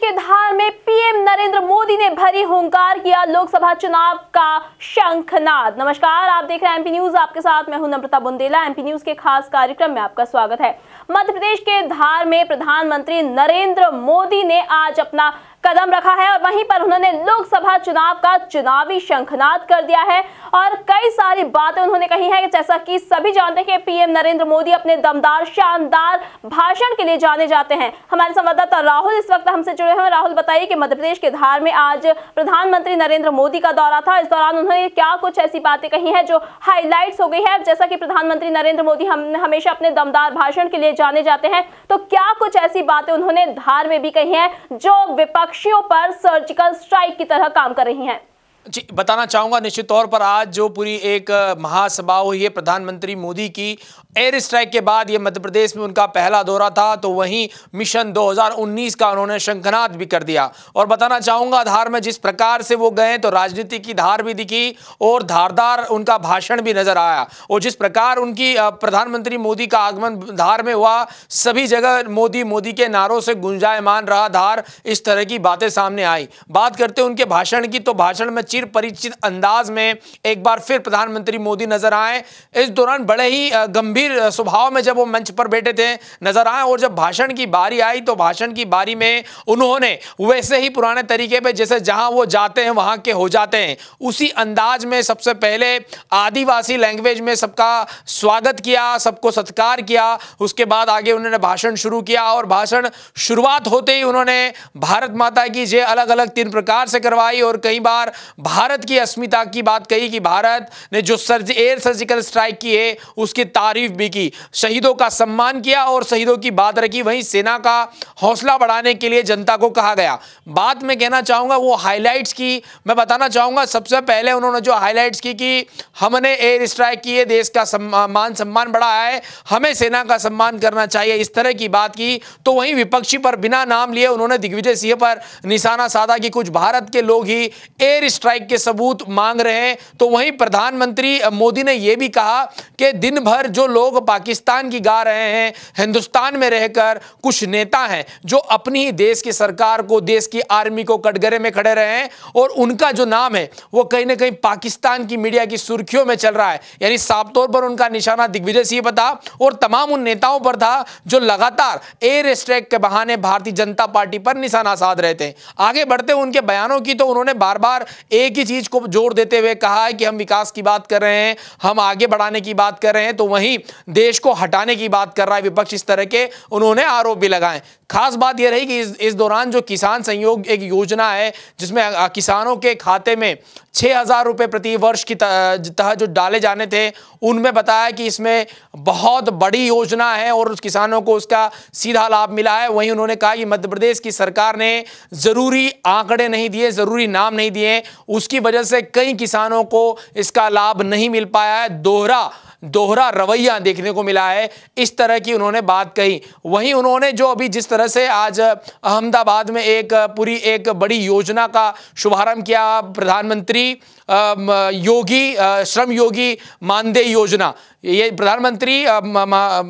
के धार में पीएम नरेंद्र मोदी ने भरी हुंकार किया लोकसभा चुनाव का शंखनाद। नमस्कार, आप देख रहे हैं एमपी न्यूज। आपके साथ मैं हूं नम्रता बुंदेला। एमपी न्यूज के खास कार्यक्रम में आपका स्वागत है। मध्य प्रदेश के धार में प्रधानमंत्री नरेंद्र मोदी ने आज अपना कदम रखा है और वहीं पर उन्होंने लोकसभा चुनाव का चुनावी शंखनाद कर दिया है और कई सारी बातें उन्होंने कही हैं। जैसा कि सभी जानते हैं कि पीएम नरेंद्र मोदी अपने दमदार शानदार भाषण के लिए जाने जाते हैं। हमारे संवाददाता राहुल इस वक्त हमसे जुड़े हैं। राहुल, बताइए कि मध्य प्रदेश के धार में आज प्रधानमंत्री नरेंद्र मोदी का दौरा था। इस दौरान उन्होंने क्या कुछ ऐसी बातें कही हैं जो हाईलाइट्स हो गई है? जैसा कि प्रधानमंत्री नरेंद्र मोदी हमेशा अपने दमदार भाषण के लिए जाने जाते हैं, तो क्या कुछ ऐसी बातें उन्होंने धार में भी कही हैं जो विपक्षियों पर सर्जिकल स्ट्राइक की तरह काम कर रही हैं? जी, बताना चाहूंगा निश्चित तौर पर आज जो पूरी एक महासभा हुई है प्रधानमंत्री मोदी की एयर स्ट्राइक के बाद, ये मध्य प्रदेश में उनका पहला दौरा था, तो वहीं मिशन 2019 का उन्होंने शंखनाद भी कर दिया। और बताना चाहूंगा धार में जिस प्रकार से वो गए तो राजनीति की धार भी दिखी और धारदार उनका भाषण भी नजर आया। और जिस प्रकार उनकी प्रधानमंत्री मोदी का आगमन धार में हुआ, सभी जगह मोदी मोदी के नारों से गुंजायमान रहा धार, इस तरह की बातें सामने आई। बात करते उनके भाषण की, तो भाषण में चिर परिचित अंदाज में एक बार फिर प्रधानमंत्री मोदी नजर आए। इस दौरान बड़े ही गंभीर स्वभाव में जब वो मंच पर बैठे थे नजर आए और जब भाषण की बारी आई तो भाषण की बारी में उन्होंने वैसे ही पुराने तरीके पे जैसे जहां वो जाते हैं वहां के हो जाते हैं, उसी अंदाज में सबसे पहले आदिवासी लैंग्वेज में सबका स्वागत किया, सबको सत्कार किया। उसके बाद आगे उन्होंने भाषण शुरू किया और भाषण शुरुआत होते ही उन्होंने भारत माता की जय अलग अलग 3 प्रकार से करवाई और कई बार भारत की अस्मिता की बात कही कि भारत ने जो एयर सर्जिकल स्ट्राइक की है उसकी तारीफ भी की, शहीदों का सम्मान किया और शहीदों की बात रखी। वहीं सेना का हौसला बढ़ाने के लिए जनता को कहा गया। बात मैं कहना चाहूंगा वो हाइलाइट्स की मैं बताना चाहूंगा। सबसे पहले उन्होंने जो हाइलाइट्स की कि हमने एयर स्ट्राइक की है, देश का मान सम्मान बढ़ाया है, हमें सेना का सम्मान करना चाहिए, इस तरह की बात की। तो वहीं विपक्षी पर बिना नाम लिए उन्होंने दिग्विजय सिंह पर निशाना साधा कि कुछ भारत के लोग ही एयर स्ट्राइक के सबूत मांग रहे हैं। तो वहीं प्रधानमंत्री मोदी ने यह भी कहा कि दिन भर जो लोग पाकिस्तान की गा रहे हैं, हिंदुस्तान में रहकर कुछ नेता हैं जो अपनी ही देश की सरकार को, देश की आर्मी को कटघरे में खड़े रहे हैं और उनका जो नाम है वो कहीं ना कहीं पाकिस्तान की मीडिया की सुर्खियों में चल रहा है। यानी साफ तौर पर उनका निशाना दिग्विजय सिंह पर था और तमाम उन नेताओं पर था जो लगातार एयर स्ट्राइक के बहाने भारतीय जनता पार्टी पर निशाना साध रहे थे। आगे बढ़ते उनके बयानों की, तो उन्होंने बार बार एक ही चीज को जोर देते हुए कहा है कि हम विकास की बात कर रहे हैं, हम आगे बढ़ाने की बात कर रहे हैं, तो वहीं देश को हटाने की बात कर रहा है विपक्ष, इस तरह के उन्होंने आरोप भी लगाए। खास बात यह रही कि इस दौरान जो किसान सहयोग एक योजना है जिसमें किसानों के खाते में 6,000 रुपए प्रति वर्ष की तहत जो डाले जाने थे, उनमें बताया कि इसमें बहुत बड़ी योजना है और उस किसानों को उसका सीधा लाभ मिला है। वहीं उन्होंने कहा कि मध्य प्रदेश की सरकार ने जरूरी आंकड़े नहीं दिए, जरूरी नाम नहीं दिए, उसकी वजह से कई किसानों को इसका लाभ नहीं मिल पाया है। दोहरा रवैया देखने को मिला है, इस तरह की उन्होंने बात कही। वहीं उन्होंने जो अभी जिस तरह से आज अहमदाबाद में पूरी एक बड़ी योजना का शुभारंभ किया, प्रधानमंत्री योगी श्रम योगी मानदेय योजना, ये प्रधानमंत्री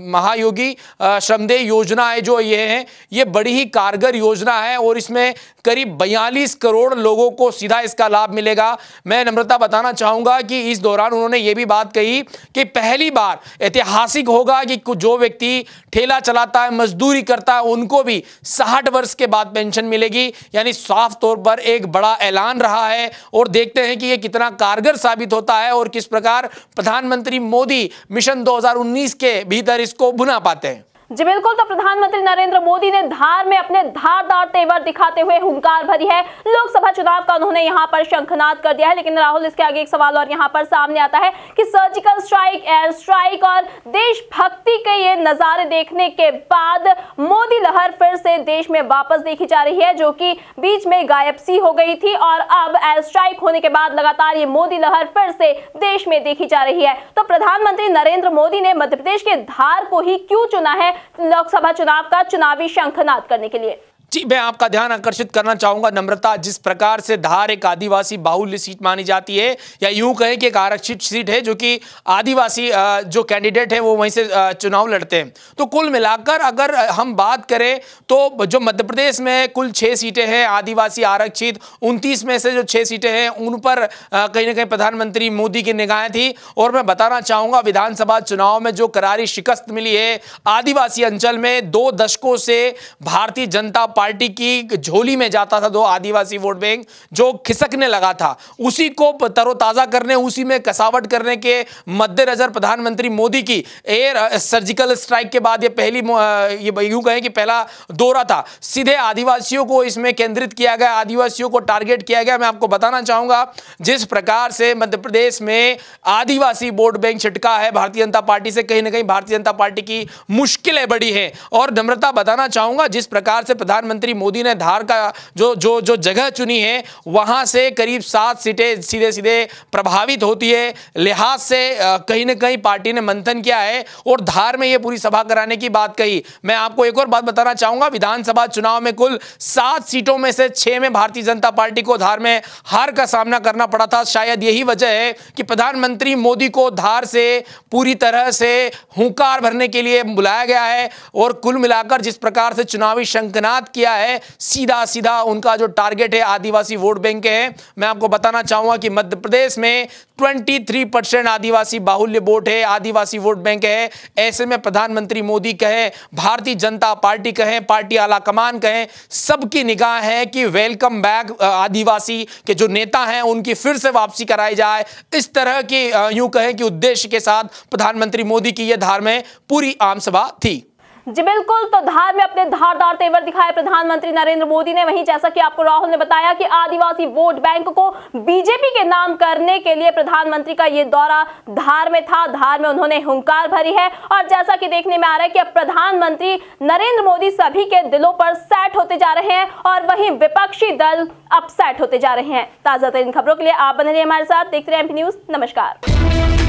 महायोगी श्रमदेय योजना है जो ये है, ये बड़ी ही कारगर योजना है और इसमें करीब 42 करोड़ लोगों को सीधा इसका लाभ मिलेगा। मैं नम्रता बताना चाहूंगा कि इस दौरान उन्होंने ये भी बात कही कि पहली बार ऐतिहासिक होगा कि जो व्यक्ति ठेला चलाता है, मजदूरी करता है, उनको भी 60 वर्ष के बाद पेंशन मिलेगी। यानी साफ तौर पर एक बड़ा ऐलान रहा है और देखते हैं कि ये कितना कारगर साबित होता है और किस प्रकार प्रधानमंत्री मोदी मिशन 2019 के भीतर इसको भुना पाते हैं। जी बिल्कुल, तो प्रधानमंत्री नरेंद्र मोदी ने धार में अपने धारदार तेवर दिखाते हुए हुंकार भरी है लोकसभा चुनाव का, उन्होंने यहां पर शंखनाद कर दिया है। लेकिन राहुल, इसके आगे एक सवाल और यहां पर सामने आता है कि सर्जिकल स्ट्राइक, एयर स्ट्राइक और देशभक्ति के ये नजारे देखने के बाद मोदी लहर फिर से देश में वापस देखी जा रही है, जो कि बीच में गायब सी हो गई थी और अब एयर स्ट्राइक होने के बाद लगातार ये मोदी लहर फिर से देश में देखी जा रही है। तो प्रधानमंत्री नरेंद्र मोदी ने मध्य प्रदेश के धार को ही क्यों चुना है लोकसभा चुनाव का चुनावी शंखनाद करने के लिए? जी, मैं आपका ध्यान आकर्षित करना चाहूंगा नम्रता, जिस प्रकार से धार एक आदिवासी बाहुल्य सीट मानी जाती है, या यूं कहें कि एक आरक्षित सीट है जो कि आदिवासी जो कैंडिडेट है वो वहीं से चुनाव लड़ते हैं। तो कुल मिलाकर अगर हम बात करें तो जो मध्य प्रदेश में कुल 6 सीटें हैं आदिवासी आरक्षित, 29 में से जो 6 सीटें हैं उन पर कहीं ना कहीं प्रधानमंत्री मोदी की निगाहें थी। और मैं बताना चाहूंगा विधानसभा चुनाव में जो करारी शिकस्त मिली है आदिवासी अंचल में, 2 दशकों से भारतीय जनता पार्टी की झोली में जाता था 2 आदिवासी वोट बैंक जो खिसकने लगा था, उसी को तरोताजा करने, उसी में कसावट करने के मद्देनजर प्रधानमंत्री मोदी की एयर सर्जिकल स्ट्राइक के बाद ये पहली ये यूं कहें कि पहला दौरा था, सीधे आदिवासियों को इसमें केंद्रित किया गया, आदिवासियों को टारगेट किया गया। मैं आपको बताना चाहूंगा जिस प्रकार से मध्य प्रदेश में आदिवासी वोट बैंक छिटका है भारतीय जनता पार्टी से, कहीं ना कहीं भारतीय जनता पार्टी की मुश्किलें बड़ी हैं। और नम्रता बताना चाहूंगा जिस प्रकार से प्रधानमंत्री मोदी ने धार का जो जगह चुनी है वहां से करीब 7 सीटें सीधे सीधे प्रभावित होती है, लिहाज से कहीं ना कहीं पार्टी ने मंथन किया है और धार में यह पूरी सभा कराने की बात कही। मैं आपको एक और बात बताना चाहूंगा, विधानसभा चुनाव में कुल 7 सीटों में से 6 में भारतीय जनता पार्टी को धार में हार का सामना करना पड़ा था। शायद यही वजह है कि प्रधानमंत्री मोदी को धार से पूरी तरह से हुंकार भरने के लिए बुलाया गया है और कुल मिलाकर जिस प्रकार से चुनावी शंखनाद किया है, सीधा सीधा उनका जो टारगेट है आदिवासी वोट बैंक है। मैं आपको बताना चाहूंगा कि मध्य प्रदेश में 23% आदिवासी बाहुल्य वोट है, आदिवासी वोट बैंक है। ऐसे में प्रधानमंत्री मोदी कहें, भारतीय जनता पार्टी कहें, पार्टी आला कमान कहें, सबकी निगाह है कि वेलकम बैक आदिवासी के जो नेता हैं उनकी फिर से वापसी कराई जाए। इस तरह की यूं कहें कि उद्देश्य के साथ प्रधानमंत्री मोदी की यह धार में पूरी आम सभा थी। जी बिल्कुल, तो धार में अपने धारदार तेवर दिखाए प्रधानमंत्री नरेंद्र मोदी ने। वहीं जैसा कि आपको राहुल ने बताया कि आदिवासी वोट बैंक को बीजेपी के नाम करने के लिए प्रधानमंत्री का ये दौरा धार में था। धार में उन्होंने हुंकार भरी है और जैसा कि देखने में आ रहा है कि अब प्रधानमंत्री नरेंद्र मोदी सभी के दिलों पर सेट होते जा रहे हैं और वहीं विपक्षी दल अपसेट होते जा रहे हैं। ताजा तरीन खबरों के लिए आप बने रहिए हमारे साथ, देखते रहिए एमपी न्यूज। नमस्कार।